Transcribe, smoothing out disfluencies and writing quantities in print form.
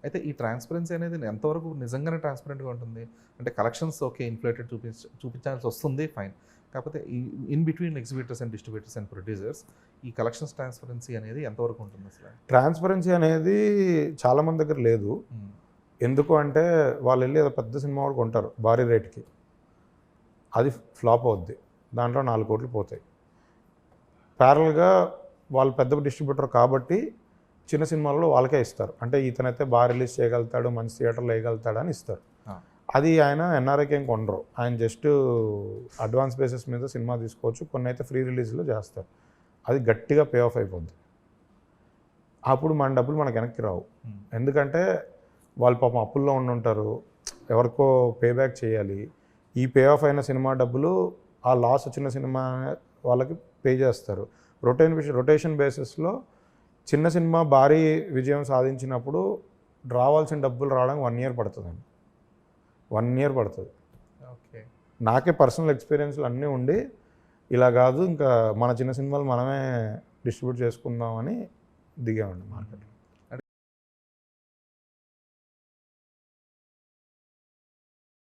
అయితే ఈ ట్రాన్స్పరెన్సీ అనేది ఎంతవరకు నిజంగానే ట్రాన్స్పరెంట్గా ఉంటుంది? అంటే కలెక్షన్స్ ఓకే ఇన్ఫ్లేటెడ్ చూపించాల్సి వస్తుంది ఫైన్. కాకపోతే ఈ in between exhibitors and distributors and producers ఈ కలెక్షన్స్ ట్రాన్స్పరెన్సీ అనేది ఎంతవరకు ఉంటుంది అసలు? ట్రాన్స్పరెన్సీ అనేది చాలామంది దగ్గర లేదు. ఎందుకు అంటే వాళ్ళు వెళ్ళి ఏదో పెద్ద సినిమా కూడా కొంటారు భారీ రేట్కి, అది ఫ్లాప్ అవుద్ది, దాంట్లో 4 కోట్లు పోతాయి. ప్యారల్గా వాళ్ళు పెద్ద డిస్ట్రిబ్యూటర్ కాబట్టి చిన్న సినిమాల్లో వాళ్ళకే ఇస్తారు. అంటే ఇతనైతే బాగా రిలీజ్ చేయగలుగుతాడు, మంచి థియేటర్లో వేయగలుగుతాడు అని ఇస్తారు. అది ఆయన ఎన్ఆర్ఐకి ఏం కొనరు, ఆయన జస్ట్ అడ్వాన్స్ బేసిస్ మీద సినిమా తీసుకోవచ్చు, కొన్ని అయితే ఫ్రీ రిలీజ్లో చేస్తారు. అది గట్టిగా పే ఆఫ్ అయిపోద్ది. అప్పుడు మన డబ్బులు మనకు వెనక్కి రావు. ఎందుకంటే వాళ్ళు పాపం అప్పుల్లో ఉండుంటారు, ఎవరికో పే బ్యాక్ చేయాలి. ఈ పే ఆఫ్ అయిన సినిమా డబ్బులు ఆ లాస్ వచ్చిన సినిమా వాళ్ళకి పే చేస్తారు. రొటేషన్ బేసిస్లో చిన్న సినిమా భారీ విజయం సాధించినప్పుడు రావాల్సిన డబ్బులు రావడానికి 1 year పడుతుందండి. 1 year పడుతుంది. ఓకే. నాకే పర్సనల్ ఎక్స్పీరియన్స్లు అన్నీ ఉండి ఇలా కాదు ఇంకా మన చిన్న సినిమాలు మనమే డిస్ట్రిబ్యూట్ చేసుకుందామని దిగామండి మార్కెట్లో.